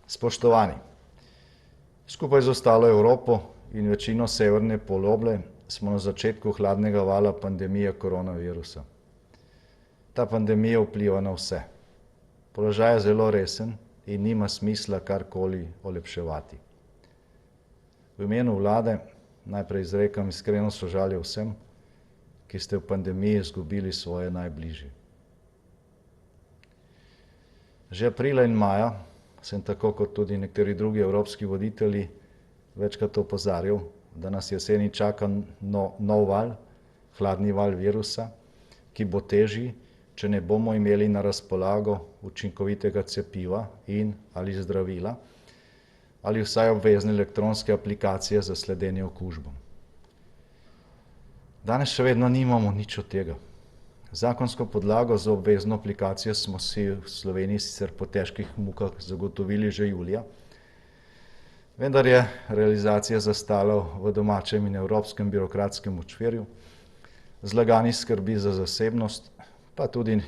Spoštovani, skupaj z ostalo Evropo in večino severne poloble smo na začetku hladnega vala pandemije koronavirusa. Ta pandemija vpliva na vse. Položaj je zelo resen in nima smisla karkoli olepševati. V imenu vlade najprej izrekam iskreno sožalje vsem, ki ste v pandemiji izgubili svoje najbližje. Že aprila in maja sem tako kot tudi nekateri drugi evropski voditelji večkrat opozarjal, da nas jeseni čaka nov val, hladni val virusa, ki bo težji, če ne bomo imeli na razpolago učinkovitega cepiva in ali zdravila, ali vsaj obvezne elektronske aplikacije za sledenje okužbam. Danes še vedno nimamo nič od tega. Zakonsko podlago za obvezno aplikacijo smo si v Sloveniji sicer po težkih mukah zagotovili že julija, vendar je realizacija zastala v domačem in evropskem birokratskem močvirju, zlagani skrbi za zasebnost, pa tudi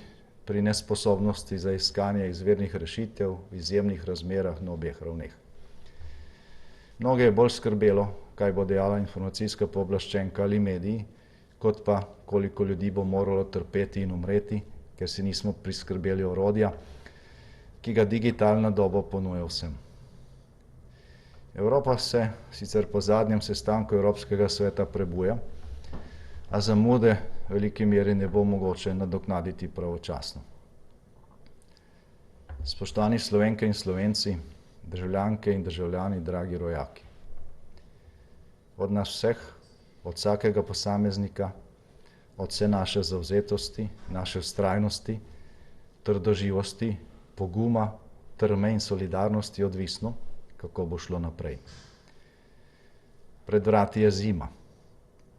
pri nesposobnosti za iskanje izvirnih rešitev v izjemnih razmerah na obeh ravneh. Mnoge je bolj skrbelo, kaj bo dejala informacijska pooblaščenka ali mediji, kot pa koliko ljudi bo moralo trpeti in umreti, ker si nismo priskrbeli orodja, ki ga digitalna doba ponuja vsem. Evropa se sicer po zadnjem sestanku Evropskega sveta prebuja, a zamude v veliki meri ne bo mogoče nadoknaditi pravočasno. Spoštovani Slovenke in Slovenci, državljanke in državljani, dragi rojaki. Od nas vseh, od vsakega posameznika, od vse naše zavzetosti, naše vztrajnosti, trdoživosti, poguma, trme in solidarnosti odvisno, kako bo šlo naprej. Pred vrati je zima.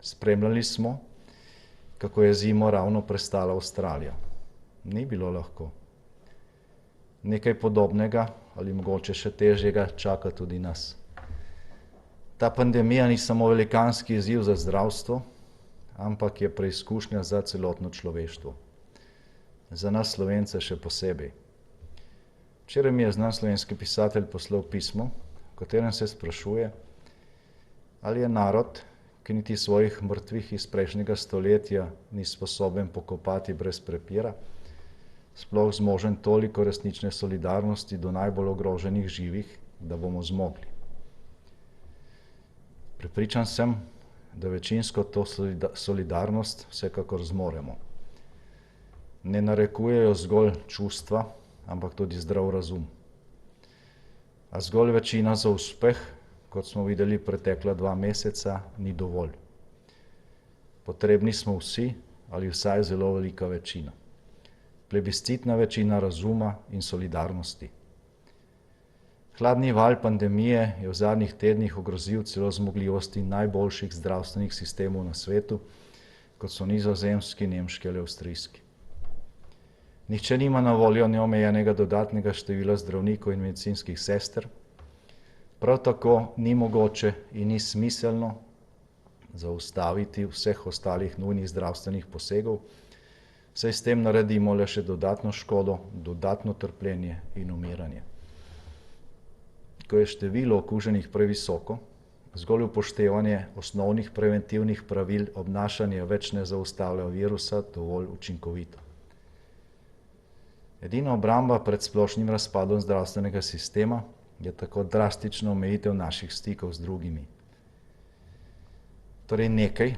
Spremljali smo, kako je zimo ravno prestala Avstralija. Ni bilo lahko. Nekaj podobnega ali mogoče še težjega čaka tudi nas. Ta pandemija ni samo velikanski izziv za zdravstvo, ampak je preizkušnja za celotno človeštvo. Za nas Slovence še posebej. Včeraj mi je znan slovenski pisatelj poslal pismo, v katerem se sprašuje, ali je narod, ki niti svojih mrtvih iz prejšnjega stoletja ni sposoben pokopati brez prepira, sploh zmožen toliko resnične solidarnosti do najbolj ogroženih živih, da bomo zmogli. Prepričan sem, da večinsko to solidarnost vsekakor zmoremo. Ne narekujejo zgolj čustva, ampak tudi zdrav razum. A zgolj večina za uspeh, kot smo videli pretekla 2 meseca, ni dovolj. Potrebni smo vsi ali vsaj zelo velika večina. Plebiscitna večina razuma in solidarnosti. Hladni val pandemije je v zadnjih tednih ogrozil celo zmogljivosti najboljših zdravstvenih sistemov na svetu, kot so nizozemski, nemški ali avstrijski. Nihče nima na voljo neomejenega dodatnega števila zdravnikov in medicinskih sester, prav tako ni mogoče in ni smiselno zaustaviti vseh ostalih nujnih zdravstvenih posegov, saj s tem naredimo le še dodatno škodo, dodatno trpljenje in umiranje. Ko je število okuženih previsoko, zgolj upoštevanje osnovnih preventivnih pravil obnašanja več ne zaustavlja virusa dovolj učinkovito. Edina obramba pred splošnim razpadom zdravstvenega sistema je tako drastična omejitev naših stikov z drugimi. Torej nekaj,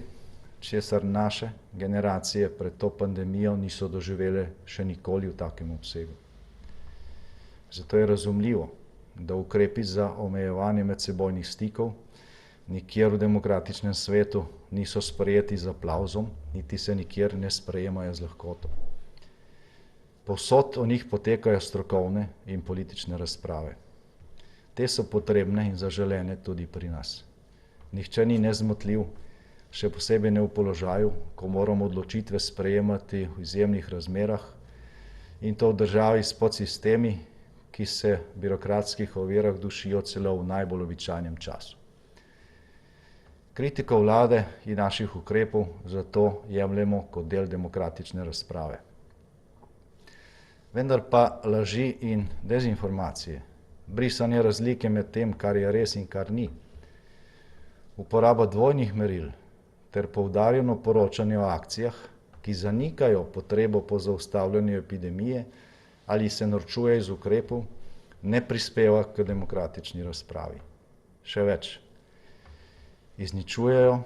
česar naše generacije pred to pandemijo niso doživele še nikoli v takem obsegu. Zato je razumljivo, da ukrepi za omejevanje medsebojnih stikov nikjer v demokratičnem svetu niso sprejeti z aplavzom, niti se nikjer ne sprejemajo z lahkoto. Povsod o njih potekajo strokovne in politične razprave. Te so potrebne in zaželene tudi pri nas. Nihče ni nezmotljiv, še posebej ne v položaju, ko moramo odločitve sprejemati v izjemnih razmerah in to v državi s podsistemi, ki se v birokratskih ovirah dušijo celo v najbolj običajnem času. Kritiko vlade in naših ukrepov zato jemljemo kot del demokratične razprave. Vendar pa laži in dezinformacije brisanje razlike med tem, kar je res in kar ni, uporaba dvojnih meril ter poudarjeno poročanje o akcijah, ki zanikajo potrebo po zaustavljanju epidemije ali se norčuje iz ukrepov, ne prispeva k demokratični razpravi. Še več, izničujejo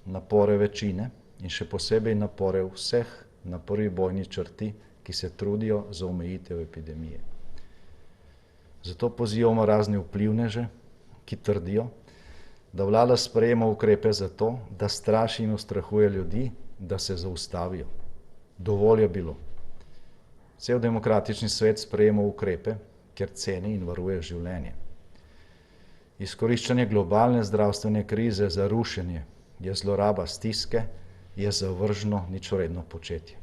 napore večine in še posebej napore vseh na prvi bojni črti, ki se trudijo za omejitev epidemije. Zato pozivamo razne vplivneže, ki trdijo, da vlada sprejema ukrepe zato, da straši in ustrahuje ljudi, da se zaustavijo. Dovolj je bilo. Cel demokratični svet sprejema ukrepe, ker ceni in varuje življenje. Izkoriščanje globalne zdravstvene krize za rušenje je zloraba stiske, je zavržno, ničvredno početje.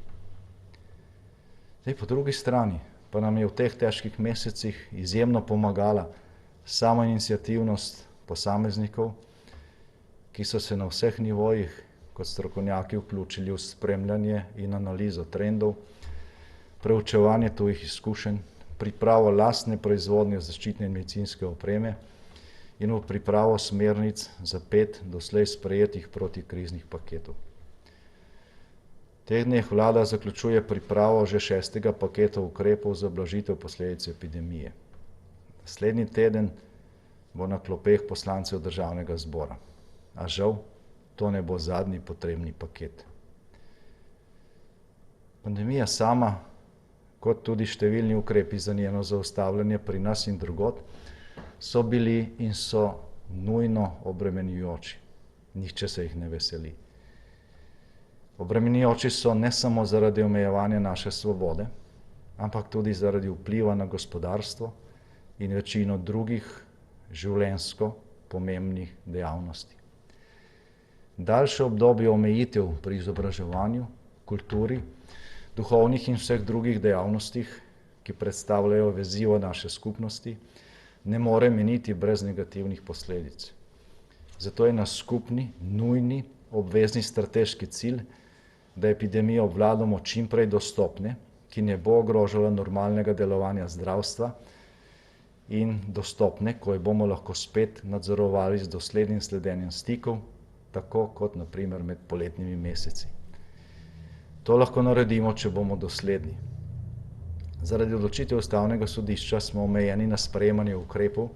Zdaj, po drugi strani pa nam je v teh težkih mesecih izjemno pomagala samoiniciativnost posameznikov, ki so se na vseh nivojih kot strokovnjaki vključili v spremljanje in analizo trendov, preučevanje tujih izkušenj, pripravo lastne proizvodnje zaščitne in medicinske opreme in v pripravo smernic za 5 doslej sprejetih protikriznih paketov. V teh dneh vlada zaključuje pripravo že 6. paketa ukrepov za blažitev posledic epidemije. Naslednji teden bo na klopeh poslancev Državnega zbora. A žal, to ne bo zadnji potrebni paket. Pandemija sama, kot tudi številni ukrepi za njeno zaustavljanje pri nas in drugod, so bili in so nujno obremenjujoči. Nihče se jih ne veseli. Obremenjujoči so ne samo zaradi omejevanja naše svobode, ampak tudi zaradi vpliva na gospodarstvo in večino drugih življenjsko pomembnih dejavnosti. Daljše obdobje omejitev pri izobraževanju, kulturi, duhovnih in vseh drugih dejavnostih, ki predstavljajo vezivo naše skupnosti, ne more miniti brez negativnih posledic. Zato je naš skupni, nujni, obvezni strateški cilj, da epidemijo obvladamo čim prej dostopne, ki ne bo ogrožala normalnega delovanja zdravstva in dostopne, ko jo bomo lahko spet nadzorovali z doslednim sledenjem stikov, tako kot na primer med poletnimi meseci. To lahko naredimo, če bomo dosledni. Zaradi odločitev Ustavnega sodišča smo omejeni na sprejemanje ukrepov,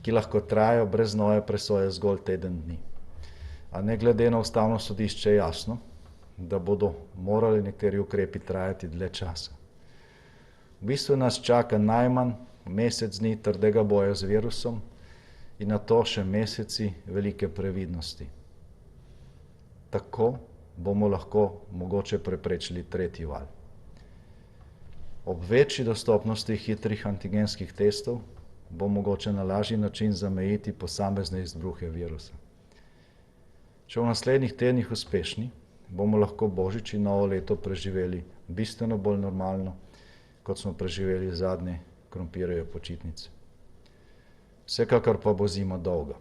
ki lahko trajajo brez nove presoje zgolj teden dni. A ne glede na Ustavno sodišče je jasno, da bodo morali nekateri ukrepi trajati dlje časa. V bistvu nas čaka najmanj mesec dni trdega boja z virusom in nato še meseci velike previdnosti. Tako bomo lahko mogoče preprečili tretji val. Ob večji dostopnosti hitrih antigenskih testov bo mogoče na lažji način zamejiti posamezne izbruhe virusa. Če v naslednjih tednih uspešni, bomo lahko Božič in novo leto preživeli bistveno bolj normalno, kot smo preživeli zadnje krompirjeve počitnice. Vsekakor pa bo zima dolga.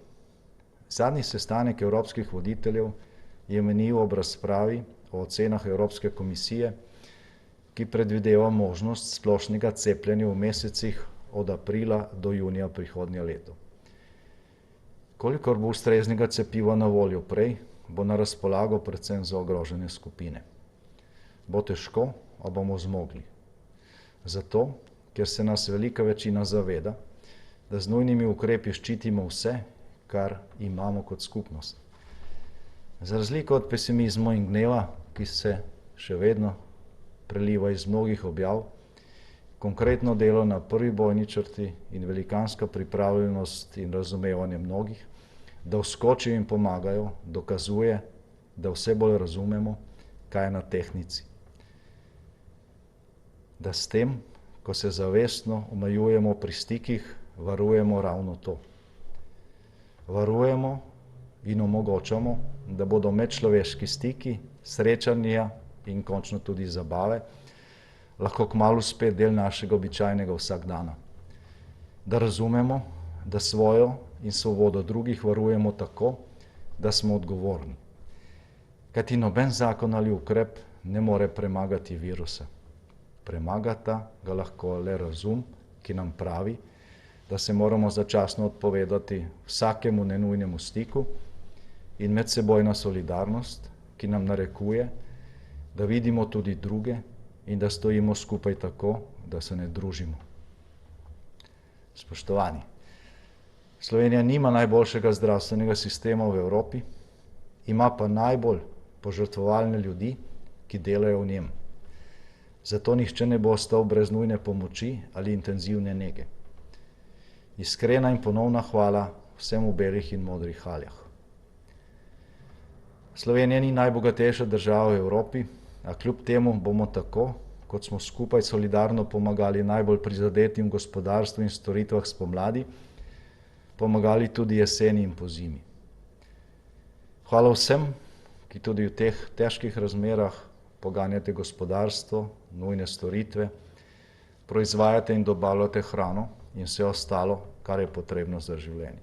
Zadnji sestanek evropskih voditeljev je menil ob razpravi o ocenah Evropske komisije, ki predvideva možnost splošnega cepljenja v mesecih od aprila do junija prihodnje leto. Kolikor bo ustreznega cepiva na voljo prej, bo na razpolago predvsem za ogrožene skupine. Bo težko, a bomo zmogli. Zato, ker se nas velika večina zaveda, da z nujnimi ukrepi ščitimo vse, kar imamo kot skupnost. Za razliko od pesimizma in gneva, ki se še vedno preliva iz mnogih objav, konkretno delo na prvi bojni črti in velikanska pripravljenost in razumevanje mnogih, da vskočijo in pomagajo, dokazuje, da vse bolj razumemo, kaj je na tehtnici. Da s tem, ko se zavestno omejujemo pri stikih, varujemo ravno to. Varujemo in omogočamo, da bodo medčloveški stiki, srečanja in končno tudi zabave lahko kmalu spet del našega običajnega vsakdana. Da razumemo, da svojo in svobodo drugih varujemo tako, da smo odgovorni. Kajti noben zakon ali ukrep ne more premagati virusa. Premagata ga lahko le razum, ki nam pravi, da se moramo začasno odpovedati vsakemu nenujnemu stiku in medsebojna solidarnost, ki nam narekuje, da vidimo tudi druge in da stojimo skupaj tako, da se ne družimo. Spoštovani, Slovenija nima najboljšega zdravstvenega sistema v Evropi, ima pa najbolj požrtvovalne ljudi, ki delajo v njem. Zato nihče ne bo ostal brez nujne pomoči ali intenzivne nege. Iskrena in ponovna hvala vsem v belih in modrih haljah. Slovenija ni najbogatejša država v Evropi, a kljub temu bomo tako, kot smo skupaj solidarno pomagali najbolj prizadetim gospodarstvu in storitvah spomladi, pomagali tudi jeseni in pozimi. Hvala vsem, ki tudi v teh težkih razmerah poganjate gospodarstvo, nujne storitve, proizvajate in dobavljate hrano in vse ostalo, kar je potrebno za življenje.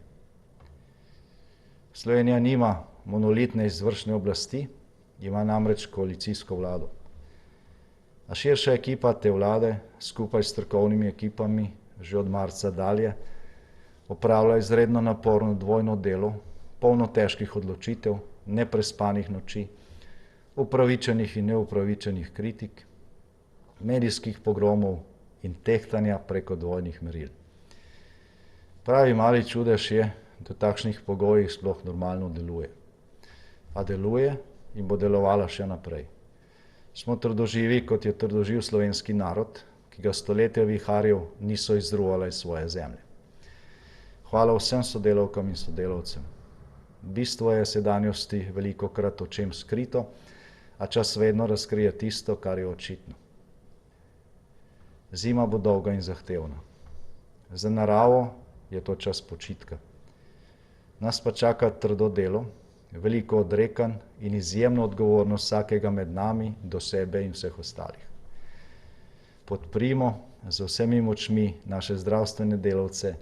Slovenija nima monolitne izvršne oblasti, ima namreč koalicijsko vlado. A širša ekipa te vlade, skupaj s strokovnimi ekipami, že od marca dalje, opravlja izredno naporno dvojno delo, polno težkih odločitev, neprespanih noči, upravičenih in neupravičenih kritik, medijskih pogromov in tehtanja preko dvojnih meril. Pravi mali čudež je, da v takšnih pogojih sploh normalno deluje. A deluje in bo delovala še naprej. Smo trdoživi, kot je trdoživ slovenski narod, ki ga stoletja viharjev niso izruvale iz svoje zemlje. Hvala vsem sodelavkam in sodelavcem. Bistvo je sedanjosti velikokrat očem skrito, a čas vedno razkrije tisto, kar je očitno. Zima bo dolga in zahtevna. Za naravo je to čas počitka. Nas pa čaka trdo delo, veliko odrekanj in izjemno odgovornost vsakega med nami do sebe in vseh ostalih. Podprimo z vsemi močmi naše zdravstvene delavce,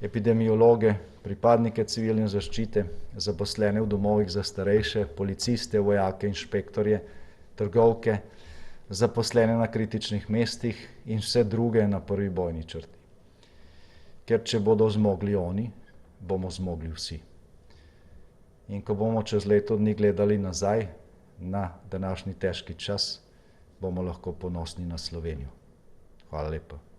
epidemiologe, pripadnike civilne zaščite, zaposlene v domovih za starejše, policiste, vojake, inšpektorje, trgovke, zaposlene na kritičnih mestih in vse druge na prvi bojni črti. Ker če bodo zmogli oni, bomo zmogli vsi. In ko bomo čez leto dni gledali nazaj na današnji težki čas, bomo lahko ponosni na Slovenijo. Hvala lepa.